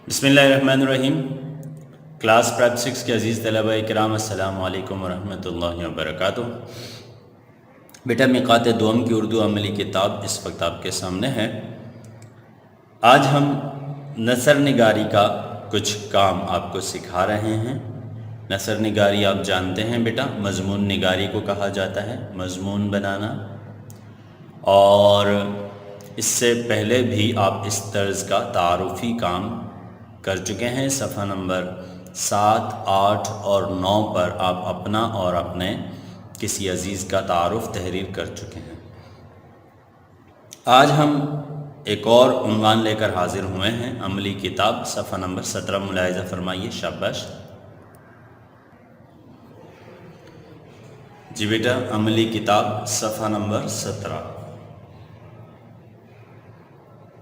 بسم اللہ الرحمن الرحیم۔ کلاس پریپ 6 کے عزیز طلبہ کرام، السلام علیکم ورحمۃ اللہ وبرکاتہ۔ بیٹا میقات دوم کی اردو عملی کتاب اس وقت آپ کے سامنے ہے۔ آج ہم نثر نگاری کا کچھ کام آپ کو سکھا رہے ہیں۔ نثر نگاری آپ جانتے ہیں بیٹا، مضمون نگاری کو کہا جاتا ہے، مضمون بنانا، اور اس سے پہلے بھی آپ اس طرز کا تعارفی کام کر چکے ہیں۔ صفحہ نمبر 7، 8 اور 9 پر آپ اپنا اور اپنے کسی عزیز کا تعارف تحریر کر چکے ہیں۔ آج ہم ایک اور عنوان لے کر حاضر ہوئے ہیں، عملی کتاب صفحہ نمبر 17 ملاحظہ فرمائیے، شاباش جی بیٹا۔ عملی کتاب صفحہ نمبر 17،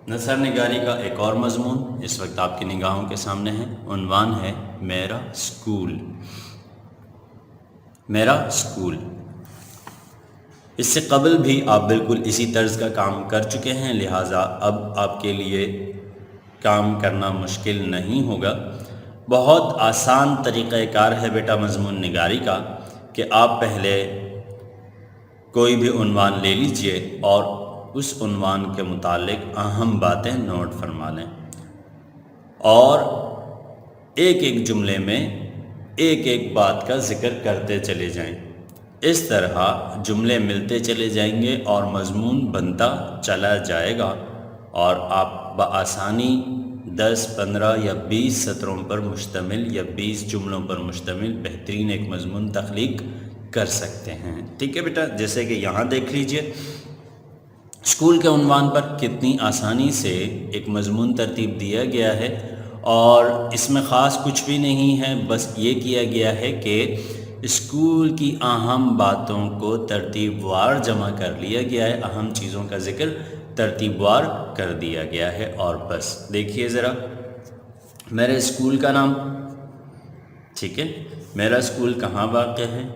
نثر نگاری کا ایک اور مضمون اس وقت آپ کی نگاہوں کے سامنے ہے۔ عنوان ہے میرا اسکول۔ میرا اسکول، اس سے قبل بھی آپ بالکل اسی طرز کا کام کر چکے ہیں، لہٰذا اب آپ کے لیے کام کرنا مشکل نہیں ہوگا۔ بہت آسان طریقہ کار ہے بیٹا مضمون نگاری کا، کہ آپ پہلے کوئی بھی عنوان لے لیجئے اور اس عنوان کے متعلق اہم باتیں نوٹ فرما لیں، اور ایک ایک جملے میں ایک ایک بات کا ذکر کرتے چلے جائیں۔ اس طرح جملے ملتے چلے جائیں گے اور مضمون بنتا چلا جائے گا، اور آپ بآسانی 10، 15 یا 20 سطروں پر مشتمل یا 20 جملوں پر مشتمل بہترین ایک مضمون تخلیق کر سکتے ہیں۔ ٹھیک ہے بیٹا، جیسے کہ یہاں دیکھ لیجئے، اسکول کے عنوان پر کتنی آسانی سے ایک مضمون ترتیب دیا گیا ہے، اور اس میں خاص کچھ بھی نہیں ہے، بس یہ کیا گیا ہے کہ اسکول کی اہم باتوں کو ترتیب وار جمع کر لیا گیا ہے، اہم چیزوں کا ذکر ترتیب وار کر دیا گیا ہے، اور بس دیکھیے ذرا میرے اسکول کا نام، ٹھیک ہے، میرا اسکول کہاں واقع ہے،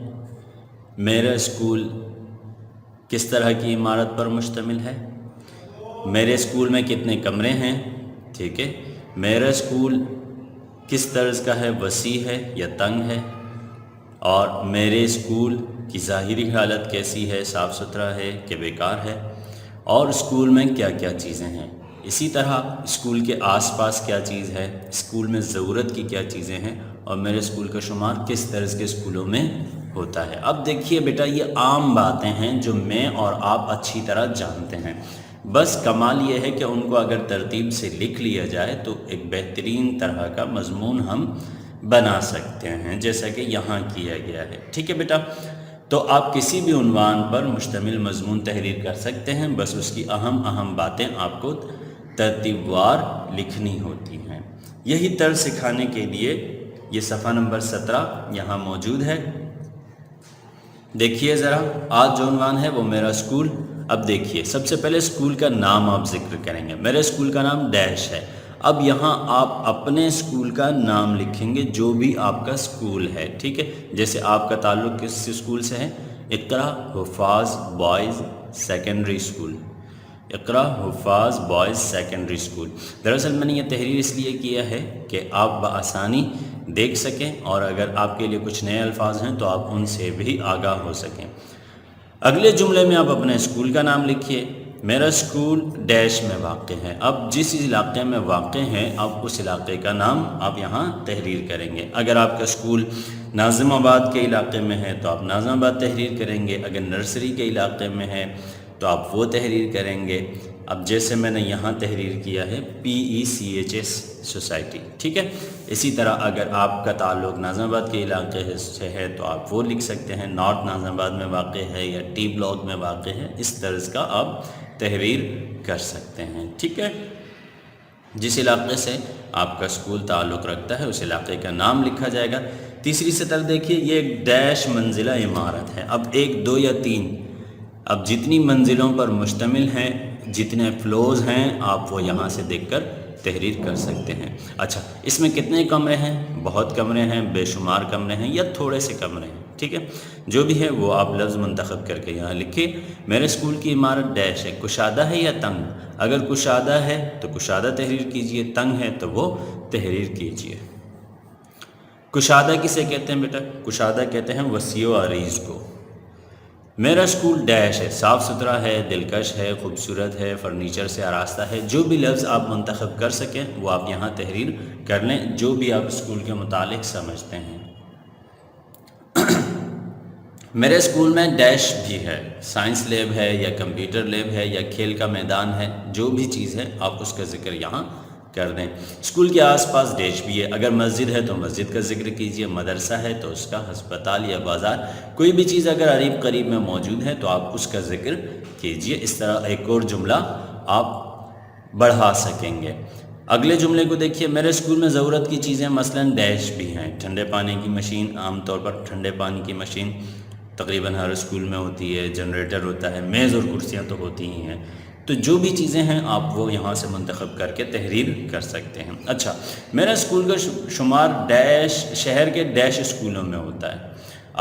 میرا اسکول کس طرح کی عمارت پر مشتمل ہے، میرے اسکول میں کتنے کمرے ہیں، ٹھیک ہے، میرا اسکول کس طرز کا ہے، وسیع ہے یا تنگ ہے، اور میرے اسکول کی ظاہری حالت کیسی ہے، صاف ستھرا ہے کہ بیکار ہے، اور اسکول میں کیا کیا چیزیں ہیں۔ اسی طرح اسکول کے آس پاس کیا چیز ہے، اسکول میں ضرورت کی کیا چیزیں ہیں، اور میرے اسکول کا شمار کس طرز کے اسکولوں میں ہوتا ہے۔ اب دیکھیے بیٹا، یہ عام باتیں ہیں جو میں اور آپ اچھی طرح جانتے ہیں، بس کمال یہ ہے کہ ان کو اگر ترتیب سے لکھ لیا جائے تو ایک بہترین طرح کا مضمون ہم بنا سکتے ہیں، جیسا کہ یہاں کیا گیا ہے۔ ٹھیک ہے بیٹا، تو آپ کسی بھی عنوان پر مشتمل مضمون تحریر کر سکتے ہیں، بس اس کی اہم باتیں آپ کو ترتیب وار لکھنی ہوتی ہیں۔ یہی طرز سکھانے کے لیے یہ صفحہ نمبر 17 یہاں موجود ہے۔ دیکھیے ذرا، آج جو عنوان ہے وہ میرا اسکول۔ اب دیکھیے، سب سے پہلے اسکول کا نام آپ ذکر کریں گے۔ میرے اسکول کا نام ڈیش ہے۔ اب یہاں آپ اپنے اسکول کا نام لکھیں گے، جو بھی آپ کا اسکول ہے، ٹھیک ہے، جیسے آپ کا تعلق کس اسکول سے ہے، اقرا حفاظ بوائز سیکنڈری اسکول، اقرا حفاظ بوائز سیکنڈری اسکول۔ دراصل میں نے یہ تحریر اس لیے کیا ہے کہ آپ بآسانی دیکھ سکیں، اور اگر آپ کے لیے کچھ نئے الفاظ ہیں تو آپ ان سے بھی آگاہ ہو سکیں۔ اگلے جملے میں آپ اپنے اسکول کا نام لکھیے۔ میرا اسکول ڈیش میں واقع ہے۔ اب جس علاقے میں واقع ہے، اب اس علاقے کا نام آپ یہاں تحریر کریں گے۔ اگر آپ کا اسکول ناظم آباد کے علاقے میں ہے تو آپ ناظم آباد تحریر کریں گے، اگر نرسری کے علاقے میں ہے تو آپ وہ تحریر کریں گے۔ اب جیسے میں نے یہاں تحریر کیا ہے PECHS سوسائٹی، ٹھیک ہے، اسی طرح اگر آپ کا تعلق ناظم آباد کے علاقے سے ہے تو آپ وہ لکھ سکتے ہیں، نارتھ ناظم آباد میں واقع ہے یا ٹی بلاک میں واقع ہے، اس طرز کا آپ تحریر کر سکتے ہیں۔ ٹھیک ہے، جس علاقے سے آپ کا اسکول تعلق رکھتا ہے اس علاقے کا نام لکھا جائے گا۔ تیسری سطر دیکھیے، یہ ایک ڈیش منزلہ عمارت ہے۔ اب 1، 2 یا 3، اب جتنی منزلوں پر مشتمل ہیں، جتنے فلورز ہیں، آپ وہ یہاں سے دیکھ کر تحریر کر سکتے ہیں۔ اچھا، اس میں کتنے کمرے ہیں؟ بہت کمرے ہیں، بے شمار کمرے ہیں، یا تھوڑے سے کمرے ہیں، ٹھیک ہے، جو بھی ہے وہ آپ لفظ منتخب کر کے یہاں لکھیں۔ میرے اسکول کی عمارت ڈیش ہے، کشادہ ہے یا تنگ؟ اگر کشادہ ہے تو کشادہ تحریر کیجئے، تنگ ہے تو وہ تحریر کیجئے۔ کشادہ کسے کہتے ہیں بیٹا؟ کشادہ کہتے ہیں وسیع و عریض کو۔ میرا اسکول ڈیش ہے، صاف ستھرا ہے، دلکش ہے، خوبصورت ہے، فرنیچر سے آراستہ ہے۔ جو بھی لفظ آپ منتخب کر سکیں وہ آپ یہاں تحریر کر لیں، جو بھی آپ اسکول کے متعلق سمجھتے ہیں۔ میرے اسکول میں ڈیش بھی ہے، سائنس لیب ہے یا کمپیوٹر لیب ہے یا کھیل کا میدان ہے، جو بھی چیز ہے آپ اس کا ذکر یہاں کر دیں۔ اسکول کے آس پاس ڈیش بھی ہے، اگر مسجد ہے تو مسجد کا ذکر کیجئے، مدرسہ ہے تو اس کا، ہسپتال یا بازار، کوئی بھی چیز اگر قریب میں موجود ہے تو آپ اس کا ذکر کیجئے۔ اس طرح ایک اور جملہ آپ بڑھا سکیں گے۔ اگلے جملے کو دیکھیے، میرے اسکول میں ضرورت کی چیزیں مثلاً ڈیش بھی ہیں، ٹھنڈے پانی کی مشین، عام طور پر ٹھنڈے پانی کی مشین تقریباً ہر اسکول میں ہوتی ہے، جنریٹر ہوتا ہے، میز اور کرسیاں تو ہوتی ہی ہیں، تو جو بھی چیزیں ہیں آپ وہ یہاں سے منتخب کر کے تحریر کر سکتے ہیں۔ اچھا، میرا اسکول کا شمار ڈیش شہر کے ڈیش اسکولوں میں ہوتا ہے۔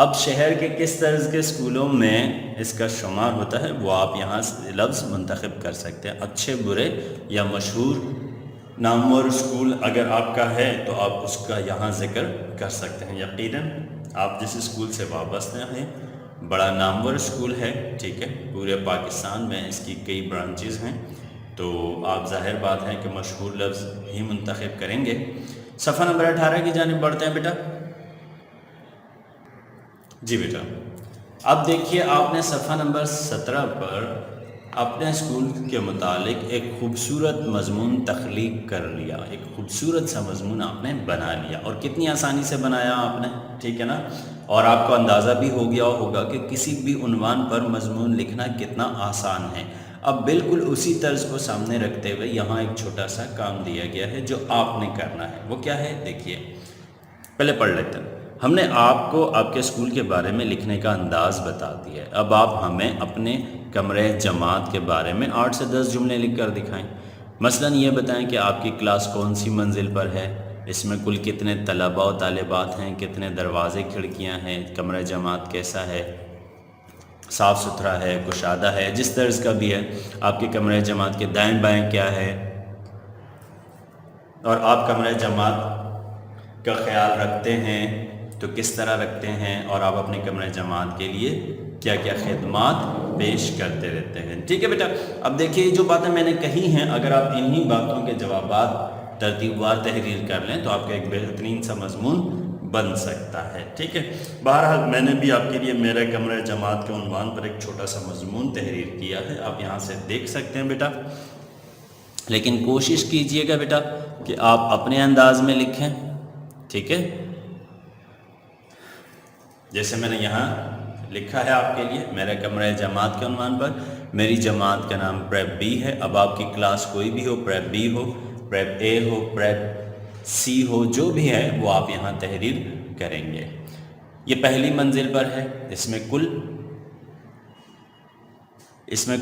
اب شہر کے کس طرز کے اسکولوں میں اس کا شمار ہوتا ہے وہ آپ یہاں سے لفظ منتخب کر سکتے ہیں۔ اچھے، برے یا مشہور نامور اسکول اگر آپ کا ہے تو آپ اس کا یہاں ذکر کر سکتے ہیں۔ یقیناً آپ جس اسکول سے وابستہ ہیں بڑا نامور اسکول ہے، ٹھیک ہے، پورے پاکستان میں اس کی کئی برانچز ہیں، تو آپ ظاہر بات ہے کہ مشہور لفظ ہی منتخب کریں گے۔ صفحہ نمبر 18 کی جانب بڑھتے ہیں بیٹا۔ جی بیٹا، اب دیکھیے آپ نے صفحہ نمبر 17 پر اپنے اسکول کے متعلق ایک خوبصورت مضمون تخلیق کر لیا، ایک خوبصورت سا مضمون آپ نے بنا لیا، اور کتنی آسانی سے بنایا آپ نے، ٹھیک ہے نا، اور آپ کو اندازہ بھی ہو گیا ہوگا کہ کسی بھی عنوان پر مضمون لکھنا کتنا آسان ہے۔ اب بالکل اسی طرز کو سامنے رکھتے ہوئے یہاں ایک چھوٹا سا کام دیا گیا ہے جو آپ نے کرنا ہے۔ وہ کیا ہے دیکھیے، پہلے پڑھ لیتے ہیں۔ ہم نے آپ کو آپ کے اسکول کے بارے میں لکھنے کا انداز بتا دیا ہے، اب آپ ہمیں اپنے کمرے جماعت کے بارے میں 8 سے 10 جملے لکھ کر دکھائیں۔ مثلاً یہ بتائیں کہ آپ کی کلاس کون سی منزل پر ہے، اس میں کل کتنے طلباء و طالبات ہیں، کتنے دروازے کھڑکیاں ہیں، کمرہ جماعت کیسا ہے، صاف ستھرا ہے، کشادہ ہے، جس طرز کا بھی ہے، آپ کے کمرہ جماعت کے دائیں بائیں کیا ہے، اور آپ کمرہ جماعت کا خیال رکھتے ہیں تو کس طرح رکھتے ہیں، اور آپ اپنے کمرہ جماعت کے لیے کیا کیا خدمات پیش کرتے رہتے ہیں۔ ٹھیک ہے بیٹا، اب دیکھیے جو باتیں میں نے کہی ہیں، اگر آپ انہی باتوں کے جوابات ترتیب وار تحریر کر لیں تو آپ کا ایک بہترین سا مضمون بن سکتا ہے۔ ٹھیک ہے، بہرحال میں نے بھی آپ کے لیے میرے کمرہ جماعت کے عنوان پر ایک چھوٹا سا مضمون تحریر کیا ہے، آپ یہاں سے دیکھ سکتے ہیں بیٹا، لیکن کوشش کیجئے گا بیٹا کہ آپ اپنے انداز میں لکھیں، ٹھیک ہے، جیسے میں نے یہاں لکھا ہے آپ کے لیے میرے کمرہ جماعت کے عنوان پر، میری جماعت کا نام پریپ بی ہے۔ اب آپ کی کلاس کوئی بھی ہو، پریپ بی ہو، پریپ اے ہو، پریپ سی ہو، جو بھی ہے وہ آپ یہاں تحریر کریں گے۔ یہ پہلی منزل پر ہے، اس میں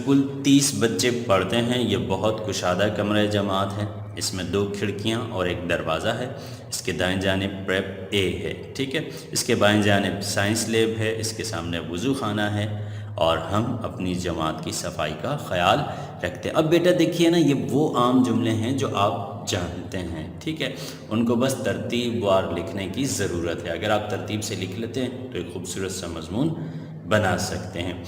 کل 30 بچے پڑھتے ہیں، یہ بہت کشادہ کمرہ جماعت ہے، اس میں 2 کھڑکیاں اور ایک دروازہ ہے، اس کے دائیں جانب پریپ اے ہے، ٹھیک ہے، اس کے بائیں جانب سائنس لیب ہے، اس کے سامنے وضو خانہ ہے، اور ہم اپنی جماعت کی صفائی کا خیال رکھتے ہیں۔ اب بیٹا دیکھیے نا، یہ وہ عام جملے ہیں جو آپ جانتے ہیں، ٹھیک ہے، ان کو بس ترتیب وار لکھنے کی ضرورت ہے۔ اگر آپ ترتیب سے لکھ لیتے ہیں تو ایک خوبصورت سا مضمون بنا سکتے ہیں۔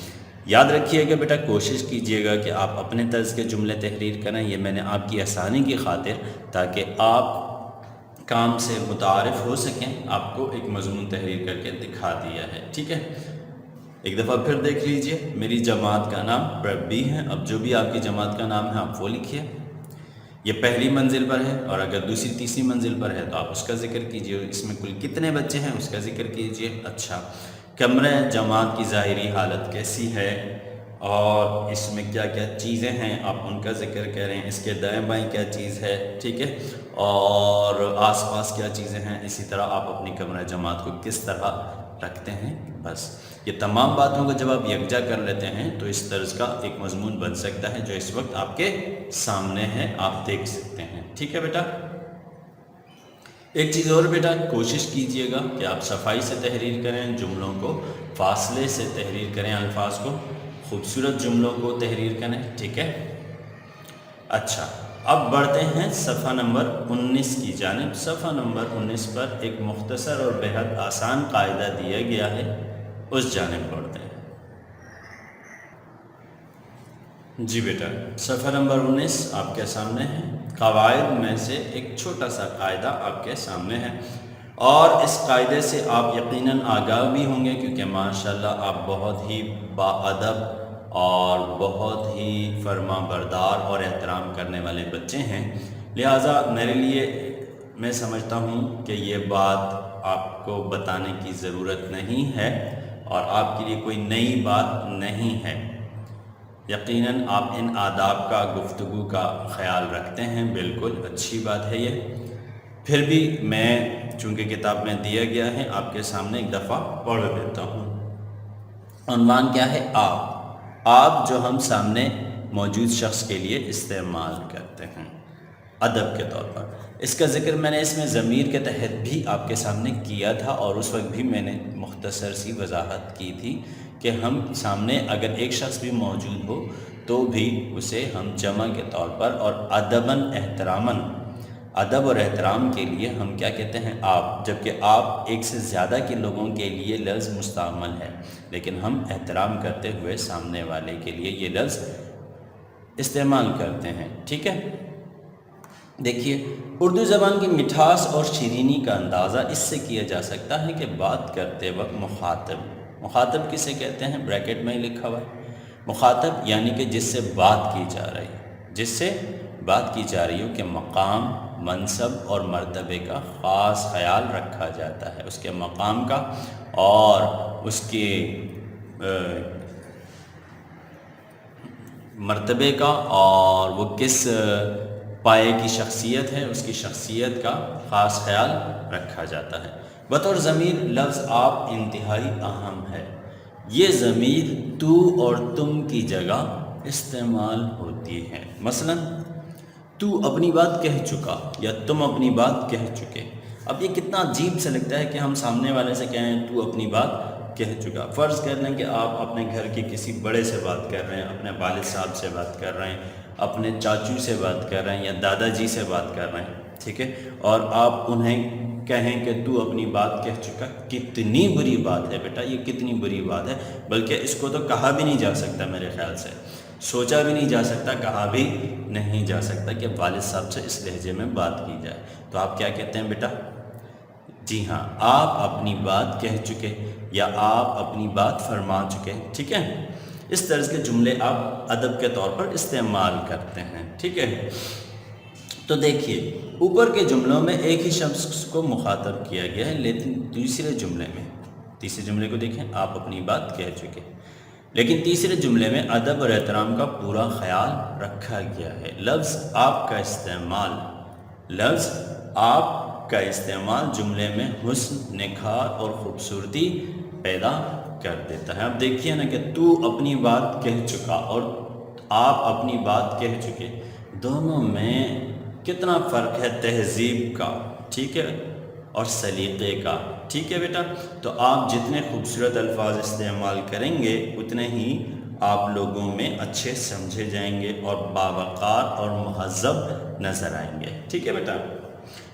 یاد رکھیے گا بیٹا، کوشش کیجئے گا کہ آپ اپنے طرز کے جملے تحریر کریں، یہ میں نے آپ کی آسانی کی خاطر تاکہ آپ کام سے متعارف ہو سکیں، آپ کو ایک مضمون تحریر کر کے دکھا دیا ہے، ٹھیک ہے۔ ایک دفعہ پھر دیکھ لیجئے، میری جماعت کا نام پریپ بی ہے، اب جو بھی آپ کی جماعت کا نام ہے آپ وہ لکھیے، یہ پہلی منزل پر ہے، اور اگر دوسری تیسری منزل پر ہے تو آپ اس کا ذکر کیجئے، اس میں کل کتنے بچے ہیں اس کا ذکر کیجئے۔ اچھا، کمرہ جماعت کی ظاہری حالت کیسی ہے اور اس میں کیا کیا چیزیں ہیں آپ ان کا ذکر کریں، اس کے دائیں بائیں کیا چیز ہے، ٹھیک ہے، اور آس پاس کیا چیزیں ہیں، اسی طرح آپ اپنی کمرہ جماعت کو کس طرح رکھتے ہیں۔ بس یہ تمام باتوں کو جب آپ یکجا کر لیتے ہیں تو اس طرز کا ایک مضمون بن سکتا ہے جو اس وقت آپ کے سامنے ہے، آپ دیکھ سکتے ہیں، ٹھیک ہے بیٹا۔ ایک چیز اور بیٹا، کوشش کیجئے گا کہ آپ صفائی سے تحریر کریں، جملوں کو فاصلے سے تحریر کریں، الفاظ کو خوبصورت جملوں کو تحریر کریں، ٹھیک ہے؟ اچھا، اب بڑھتے ہیں صفحہ نمبر 19 کی جانب۔ صفحہ نمبر 19 پر ایک مختصر اور بہت آسان قاعدہ دیا گیا ہے، اس جانب بڑھتے ہیں۔ جی بیٹا، صفحہ نمبر 19 آپ کے سامنے ہے۔ قواعد میں سے ایک چھوٹا سا قاعدہ آپ کے سامنے ہے، اور اس قاعدے سے آپ یقیناً آگاہ بھی ہوں گے، کیونکہ ماشاءاللہ آپ بہت ہی باادب اور بہت ہی فرما بردار اور احترام کرنے والے بچے ہیں، لہٰذا میرے لیے میں سمجھتا ہوں کہ یہ بات آپ کو بتانے کی ضرورت نہیں ہے اور آپ کے لیے کوئی نئی بات نہیں ہے۔ یقیناً آپ ان آداب کا، گفتگو کا خیال رکھتے ہیں، بالکل اچھی بات ہے یہ۔ پھر بھی میں چونکہ کتاب میں دیا گیا ہے، آپ کے سامنے ایک دفعہ پڑھ دیتا ہوں۔ عنوان کیا ہے؟ آپ۔ آپ جو ہم سامنے موجود شخص کے لیے استعمال کرتے ہیں ادب کے طور پر۔ اس کا ذکر میں نے اس میں ضمیر کے تحت بھی آپ کے سامنے کیا تھا، اور اس وقت بھی میں نے مختصر سی وضاحت کی تھی کہ ہم سامنے اگر ایک شخص بھی موجود ہو تو بھی اسے ہم جمع کے طور پر اور ادباً احتراماً، ادب اور احترام کے لیے ہم کیا کہتے ہیں؟ آپ، جبکہ آپ ایک سے زیادہ کے لوگوں کے لیے لفظ مستعمل ہے، لیکن ہم احترام کرتے ہوئے سامنے والے کے لیے یہ لفظ استعمال کرتے ہیں، ٹھیک ہے؟ دیکھیے، اردو زبان کی مٹھاس اور شیرینی کا اندازہ اس سے کیا جا سکتا ہے کہ بات کرتے وقت مخاطب کسے کہتے ہیں؟ بریکٹ میں ہی لکھا ہوا ہے۔ مخاطب یعنی کہ جس سے بات کی جا رہی ہے، جس سے بات کی جا رہی ہو کہ مقام، منصب اور مرتبے کا خاص خیال رکھا جاتا ہے، اس کے مقام کا اور اس کے مرتبے کا، اور وہ کس پائے کی شخصیت ہے، اس کی شخصیت کا خاص خیال رکھا جاتا ہے۔ بطور ضمیر لفظ آپ انتہائی اہم ہے۔ یہ ضمیر تو اور تم کی جگہ استعمال ہوتی ہے۔ مثلا تو اپنی بات کہہ چکا یا تم اپنی بات کہہ چکے۔ اب یہ کتنا عجیب سے لگتا ہے کہ ہم سامنے والے سے کہیں تو اپنی بات کہہ چکا۔ فرض کر لیں کہ آپ اپنے گھر کے کسی بڑے سے بات کر رہے ہیں، اپنے والد صاحب سے بات کر رہے ہیں، اپنے چاچو سے بات کر رہے ہیں یا دادا جی سے بات کر رہے ہیں، ٹھیک ہے، اور آپ انہیں کہیں کہ تو اپنی بات کہہ چکا۔ کتنی بری بات ہے بیٹا، یہ کتنی بری بات ہے، بلکہ اس کو تو کہا بھی نہیں جا سکتا، میرے خیال سے سوچا بھی نہیں جا سکتا، کہا بھی نہیں جا سکتا کہ والد صاحب سے اس لہجے میں بات کی جائے۔ تو آپ کیا کہتے ہیں بیٹا؟ جی ہاں، آپ اپنی بات کہہ چکے یا آپ اپنی بات فرما چکے، ٹھیک ہے؟ اس طرح کے جملے آپ ادب کے طور پر استعمال کرتے ہیں، ٹھیک ہے؟ تو دیکھیے، اوپر کے جملوں میں ایک ہی شخص کو مخاطب کیا گیا ہے، لیکن تیسرے جملے کو دیکھیں، آپ اپنی بات کہہ چکے، لیکن تیسرے جملے میں ادب اور احترام کا پورا خیال رکھا گیا ہے۔ لفظ آپ کا استعمال جملے میں حسن، نکھار اور خوبصورتی پیدا کر دیتا ہے۔ اب دیکھیے نا کہ تو اپنی بات کہہ چکا اور آپ اپنی بات کہہ چکے، دونوں میں کتنا فرق ہے تہذیب کا، ٹھیک ہے، اور سلیقے کا، ٹھیک ہے بیٹا؟ تو آپ جتنے خوبصورت الفاظ استعمال کریں گے اتنے ہی آپ لوگوں میں اچھے سمجھے جائیں گے اور باوقار اور مہذب نظر آئیں گے، ٹھیک ہے بیٹا؟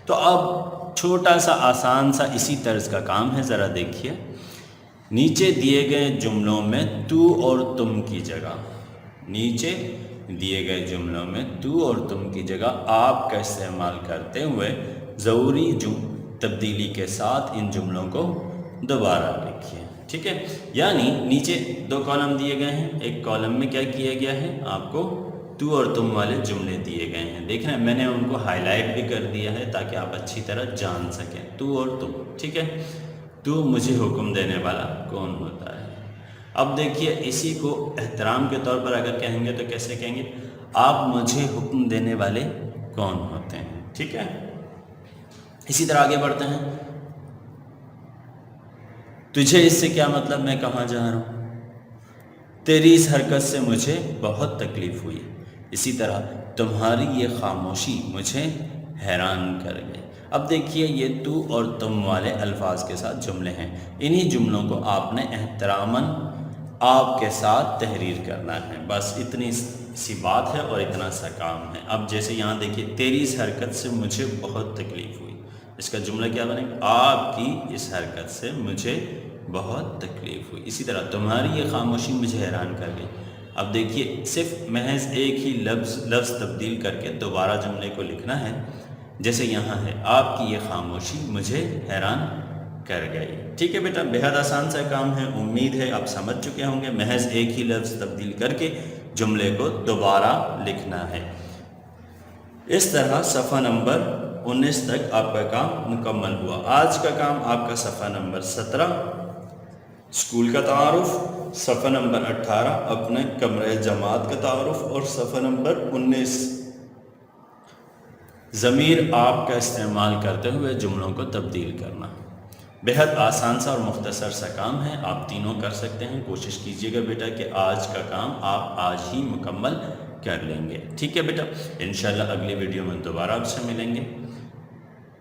تو اب چھوٹا سا آسان سا اسی طرز کا کام ہے، ذرا دیکھیے، نیچے دیے گئے جملوں میں تو اور تم کی جگہ، نیچے دیے گئے جملوں میں تو اور تم کی جگہ آپ کا استعمال کرتے ہوئے ضروری تبدیلی کے ساتھ ان جملوں کو دوبارہ لکھیے، ٹھیک ہے؟ یعنی نیچے دو کالم دیے گئے ہیں، ایک کالم میں کیا کیا گیا ہے؟ آپ کو تو اور تم والے جملے دیے گئے ہیں، دیکھنا میں نے ان کو ہائی لائٹ بھی کر دیا ہے تاکہ آپ اچھی طرح جان سکیں، تو اور تم، ٹھیک ہے؟ تو مجھے حکم دینے والا کون ہوتا ہے؟ اب دیکھیے، اسی کو احترام کے طور پر اگر کہیں گے تو کیسے کہیں گے؟ آپ مجھے حکم دینے والے کون ہوتے ہیں، ٹھیک ہے؟ اسی طرح آگے بڑھتے ہیں، تجھے اس سے کیا مطلب، میں کہاں جا رہا ہوں، تیری اس حرکت سے مجھے بہت تکلیف ہوئی، اسی طرح تمہاری یہ خاموشی مجھے حیران کر گئی۔ اب دیکھیے یہ تو اور تم والے الفاظ کے ساتھ جملے ہیں، انہی جملوں کو آپ نے احتراماً آپ کے ساتھ تحریر کرنا ہے، بس اتنی سی بات ہے اور اتنا سا کام ہے۔ اب جیسے یہاں دیکھیے تیری اس حرکت سے مجھے بہت تکلیف ہوئی، اس کا جملہ کیا بنے گا؟ آپ کی اس حرکت سے مجھے بہت تکلیف ہوئی۔ اسی طرح تمہاری یہ خاموشی مجھے حیران کر گئی۔ اب دیکھیے صرف محض ایک ہی لفظ تبدیل کر کے دوبارہ جملے کو لکھنا ہے، جیسے یہاں ہے آپ کی یہ خاموشی مجھے حیران کر گئی۔ ٹھیک ہے بیٹا، بہت آسان سا کام ہے، امید ہے آپ سمجھ چکے ہوں گے۔ محض ایک ہی لفظ تبدیل کر کے جملے کو دوبارہ لکھنا ہے۔ اس طرح صفحہ نمبر 19 تک آپ کا کام مکمل ہوا۔ آج کا کام آپ کا صفحہ نمبر 17 اسکول کا تعارف، صفحہ نمبر 18 اپنے کمرہ جماعت کا تعارف، اور صفحہ نمبر 19 ضمیر آپ کا استعمال کرتے ہوئے جملوں کو تبدیل کرنا۔ بہت آسان سا اور مختصر سا کام ہے، آپ تینوں کر سکتے ہیں۔ کوشش کیجئے گا بیٹا کہ آج کا کام آپ آج ہی مکمل کر لیں گے۔ ٹھیک ہے بیٹا، انشاءاللہ اگلی ویڈیو میں دوبارہ آپ سے ملیں گے۔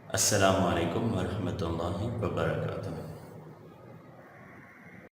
السلام علیکم ورحمۃ اللہ وبرکاتہ۔